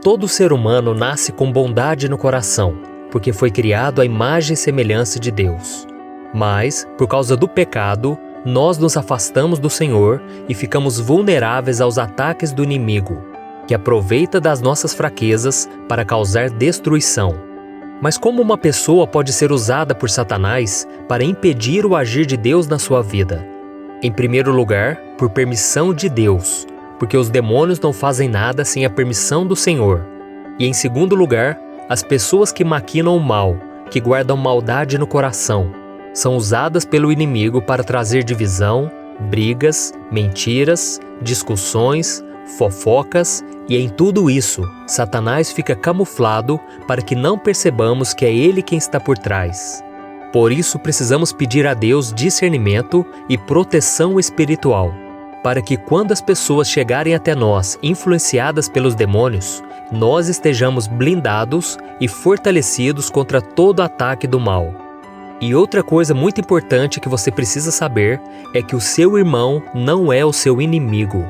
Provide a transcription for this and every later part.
Todo ser humano nasce com bondade no coração, porque foi criado à imagem e semelhança de Deus. Mas, por causa do pecado, nós nos afastamos do Senhor e ficamos vulneráveis aos ataques do inimigo, que aproveita das nossas fraquezas para causar destruição. Mas como uma pessoa pode ser usada por Satanás para impedir o agir de Deus na sua vida? Em primeiro lugar, por permissão de Deus, porque os demônios não fazem nada sem a permissão do Senhor. E em segundo lugar, as pessoas que maquinam o mal, que guardam maldade no coração, são usadas pelo inimigo para trazer divisão, brigas, mentiras, discussões, fofocas, e em tudo isso, Satanás fica camuflado para que não percebamos que é ele quem está por trás. Por isso, precisamos pedir a Deus discernimento e proteção espiritual, para que quando as pessoas chegarem até nós influenciadas pelos demônios, nós estejamos blindados e fortalecidos contra todo ataque do mal. E outra coisa muito importante que você precisa saber é que o seu irmão não é o seu inimigo.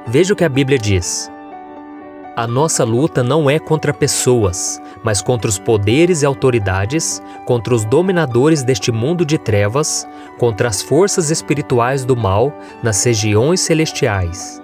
Veja o que a Bíblia diz. A nossa luta não é contra pessoas, mas contra os poderes e autoridades, contra os dominadores deste mundo de trevas, contra as forças espirituais do mal nas regiões celestiais.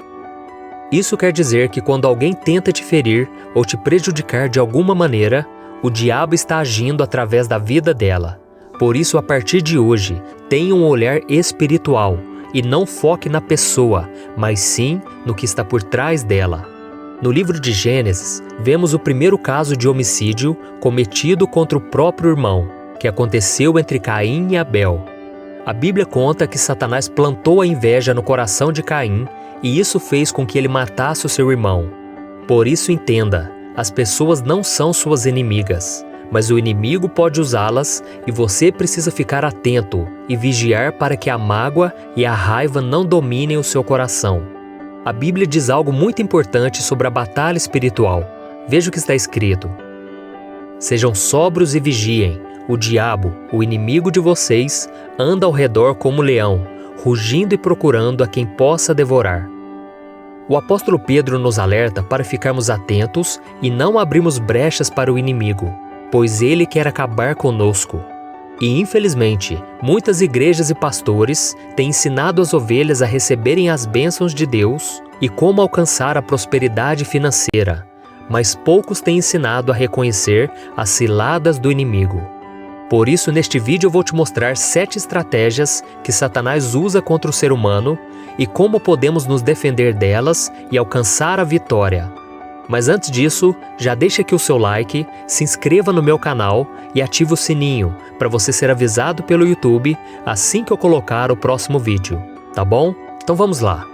Isso quer dizer que quando alguém tenta te ferir ou te prejudicar de alguma maneira, o diabo está agindo através da vida dela. Por isso, a partir de hoje, tenha um olhar espiritual e não foque na pessoa, mas sim no que está por trás dela. No livro de Gênesis, vemos o primeiro caso de homicídio cometido contra o próprio irmão, que aconteceu entre Caim e Abel. A Bíblia conta que Satanás plantou a inveja no coração de Caim e isso fez com que ele matasse o seu irmão. Por isso entenda, as pessoas não são suas inimigas, mas o inimigo pode usá-las e você precisa ficar atento e vigiar para que a mágoa e a raiva não dominem o seu coração. A Bíblia diz algo muito importante sobre a batalha espiritual. Veja o que está escrito. Sejam sóbrios e vigiem. O diabo, o inimigo de vocês, anda ao redor como leão, rugindo e procurando a quem possa devorar. O apóstolo Pedro nos alerta para ficarmos atentos e não abrirmos brechas para o inimigo, pois ele quer acabar conosco. E infelizmente, muitas igrejas e pastores têm ensinado as ovelhas a receberem as bênçãos de Deus e como alcançar a prosperidade financeira, mas poucos têm ensinado a reconhecer as ciladas do inimigo. Por isso, neste vídeo eu vou te mostrar 7 estratégias que Satanás usa contra o ser humano e como podemos nos defender delas e alcançar a vitória. Mas antes disso, já deixa aqui o seu like, se inscreva no meu canal e ative o sininho para você ser avisado pelo YouTube assim que eu colocar o próximo vídeo, tá bom? Então vamos lá.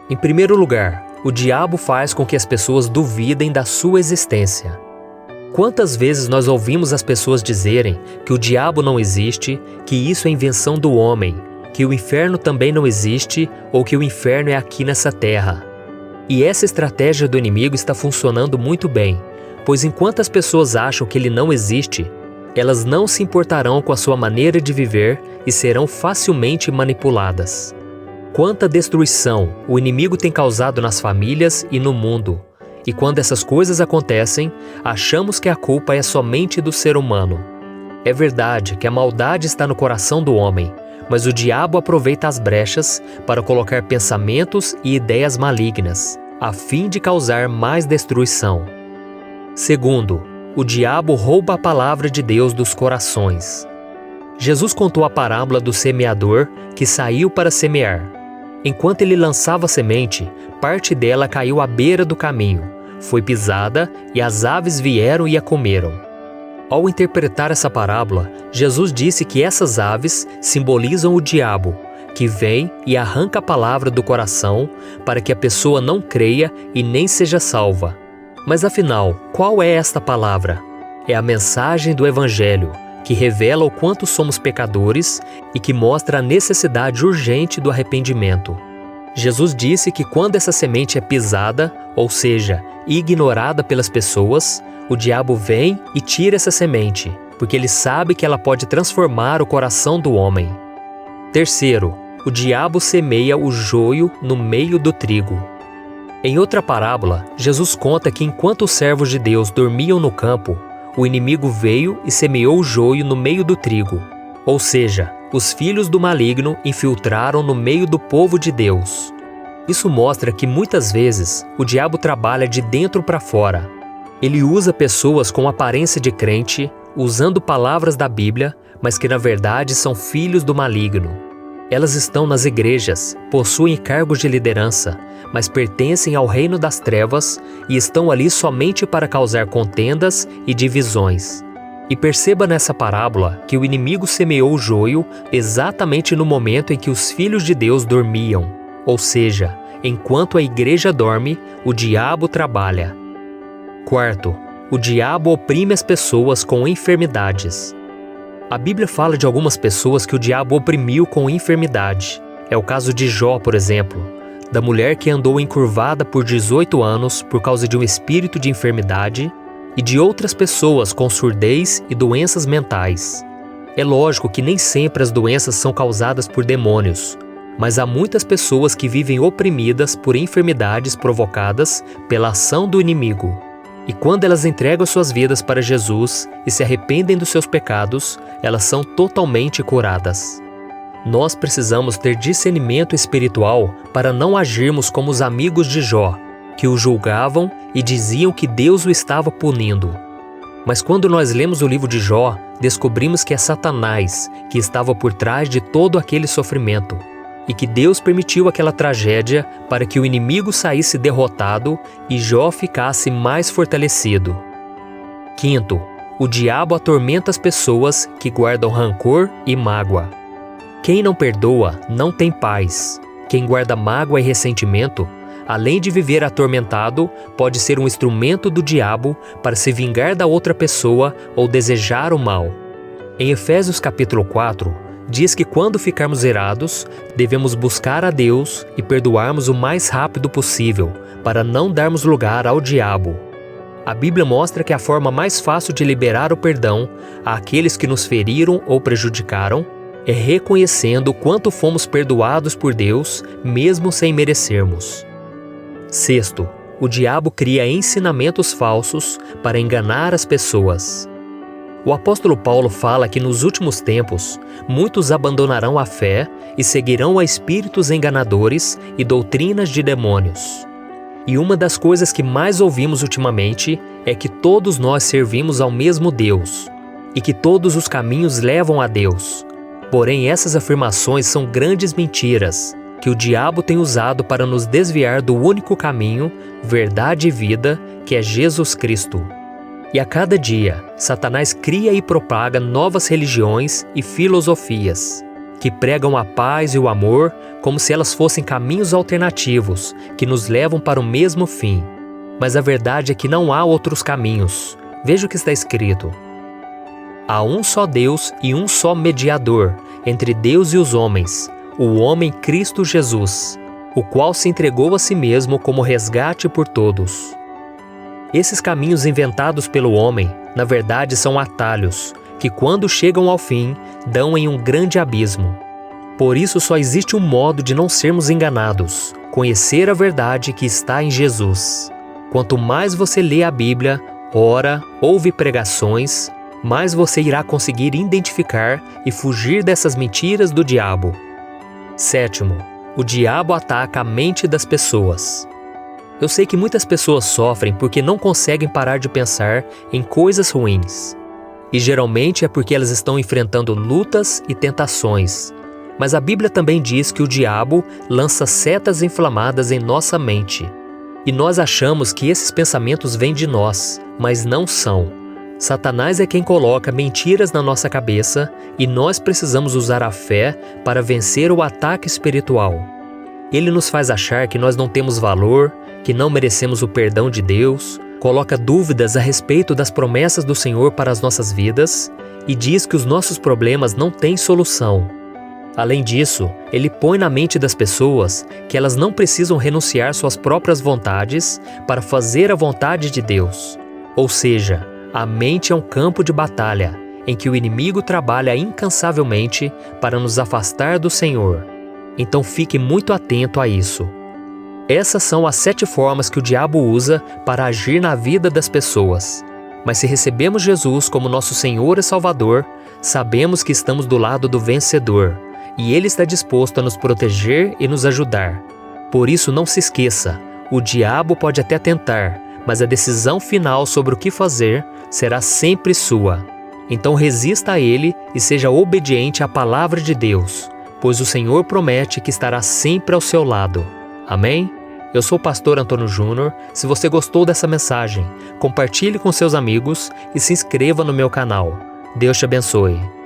Em primeiro lugar, o diabo faz com que as pessoas duvidem da sua existência. Quantas vezes nós ouvimos as pessoas dizerem que o diabo não existe, que isso é invenção do homem, que o inferno também não existe ou que o inferno é aqui nessa terra? E essa estratégia do inimigo está funcionando muito bem, pois enquanto as pessoas acham que ele não existe, elas não se importarão com a sua maneira de viver e serão facilmente manipuladas. Quanta destruição o inimigo tem causado nas famílias e no mundo. E quando essas coisas acontecem, achamos que a culpa é somente do ser humano. É verdade que a maldade está no coração do homem, mas o diabo aproveita as brechas para colocar pensamentos e ideias malignas, a fim de causar mais destruição. Segundo, o diabo rouba a palavra de Deus dos corações. Jesus contou a parábola do semeador que saiu para semear. Enquanto ele lançava a semente, parte dela caiu à beira do caminho, foi pisada e as aves vieram e a comeram. Ao interpretar essa parábola, Jesus disse que essas aves simbolizam o diabo, que vem e arranca a palavra do coração para que a pessoa não creia e nem seja salva. Mas afinal, qual é esta palavra? É a mensagem do Evangelho, que revela o quanto somos pecadores e que mostra a necessidade urgente do arrependimento. Jesus disse que quando essa semente é pisada, ou seja, ignorada pelas pessoas, o diabo vem e tira essa semente, porque ele sabe que ela pode transformar o coração do homem. Terceiro, o diabo semeia o joio no meio do trigo. Em outra parábola, Jesus conta que enquanto os servos de Deus dormiam no campo, o inimigo veio e semeou o joio no meio do trigo. Ou seja, os filhos do maligno infiltraram no meio do povo de Deus. Isso mostra que muitas vezes o diabo trabalha de dentro para fora. Ele usa pessoas com aparência de crente, usando palavras da Bíblia, mas que na verdade são filhos do maligno. Elas estão nas igrejas, possuem cargos de liderança, mas pertencem ao reino das trevas e estão ali somente para causar contendas e divisões. E perceba nessa parábola que o inimigo semeou o joio exatamente no momento em que os filhos de Deus dormiam. Ou seja, enquanto a igreja dorme, o diabo trabalha. Quarto, o diabo oprime as pessoas com enfermidades. A Bíblia fala de algumas pessoas que o diabo oprimiu com enfermidade. É o caso de Jó, por exemplo, da mulher que andou encurvada por 18 anos por causa de um espírito de enfermidade, e de outras pessoas com surdez e doenças mentais. É lógico que nem sempre as doenças são causadas por demônios, mas há muitas pessoas que vivem oprimidas por enfermidades provocadas pela ação do inimigo. E quando elas entregam suas vidas para Jesus e se arrependem dos seus pecados, elas são totalmente curadas. Nós precisamos ter discernimento espiritual para não agirmos como os amigos de Jó, que o julgavam e diziam que Deus o estava punindo. Mas quando nós lemos o livro de Jó, descobrimos que é Satanás que estava por trás de todo aquele sofrimento, e que Deus permitiu aquela tragédia para que o inimigo saísse derrotado e Jó ficasse mais fortalecido. Quinto, o diabo atormenta as pessoas que guardam rancor e mágoa. Quem não perdoa não tem paz. Quem guarda mágoa e ressentimento, além de viver atormentado, pode ser um instrumento do diabo para se vingar da outra pessoa ou desejar o mal. Em Efésios capítulo 4, diz que quando ficarmos irados, devemos buscar a Deus e perdoarmos o mais rápido possível, para não darmos lugar ao diabo. A Bíblia mostra que a forma mais fácil de liberar o perdão àqueles que nos feriram ou prejudicaram é reconhecendo o quanto fomos perdoados por Deus, mesmo sem merecermos. Sexto, o diabo cria ensinamentos falsos para enganar as pessoas. O apóstolo Paulo fala que nos últimos tempos, muitos abandonarão a fé e seguirão a espíritos enganadores e doutrinas de demônios. E uma das coisas que mais ouvimos ultimamente é que todos nós servimos ao mesmo Deus e que todos os caminhos levam a Deus. Porém, essas afirmações são grandes mentiras que o diabo tem usado para nos desviar do único caminho, verdade e vida, que é Jesus Cristo. E a cada dia, Satanás cria e propaga novas religiões e filosofias, que pregam a paz e o amor como se elas fossem caminhos alternativos que nos levam para o mesmo fim. Mas a verdade é que não há outros caminhos. Veja o que está escrito: há um só Deus e um só mediador entre Deus e os homens, o homem Cristo Jesus, o qual se entregou a si mesmo como resgate por todos. Esses caminhos inventados pelo homem, na verdade, são atalhos, que quando chegam ao fim, dão em um grande abismo. Por isso só existe um modo de não sermos enganados: conhecer a verdade que está em Jesus. Quanto mais você lê a Bíblia, ora, ouve pregações, mais você irá conseguir identificar e fugir dessas mentiras do diabo. Sétimo, o diabo ataca a mente das pessoas. Eu sei que muitas pessoas sofrem porque não conseguem parar de pensar em coisas ruins. E geralmente é porque elas estão enfrentando lutas e tentações. Mas a Bíblia também diz que o diabo lança setas inflamadas em nossa mente. E nós achamos que esses pensamentos vêm de nós, mas não são. Satanás é quem coloca mentiras na nossa cabeça e nós precisamos usar a fé para vencer o ataque espiritual. Ele nos faz achar que nós não temos valor, que não merecemos o perdão de Deus, coloca dúvidas a respeito das promessas do Senhor para as nossas vidas e diz que os nossos problemas não têm solução. Além disso, ele põe na mente das pessoas que elas não precisam renunciar suas próprias vontades para fazer a vontade de Deus. Ou seja, a mente é um campo de batalha em que o inimigo trabalha incansavelmente para nos afastar do Senhor. Então fique muito atento a isso. Essas são as 7 formas que o diabo usa para agir na vida das pessoas. Mas se recebemos Jesus como nosso Senhor e Salvador, sabemos que estamos do lado do vencedor, e Ele está disposto a nos proteger e nos ajudar. Por isso, não se esqueça, o diabo pode até tentar, mas a decisão final sobre o que fazer será sempre sua. Então resista a ele e seja obediente à palavra de Deus, pois o Senhor promete que estará sempre ao seu lado. Amém? Eu sou o pastor Antônio Júnior. Se você gostou dessa mensagem, compartilhe com seus amigos e se inscreva no meu canal. Deus te abençoe.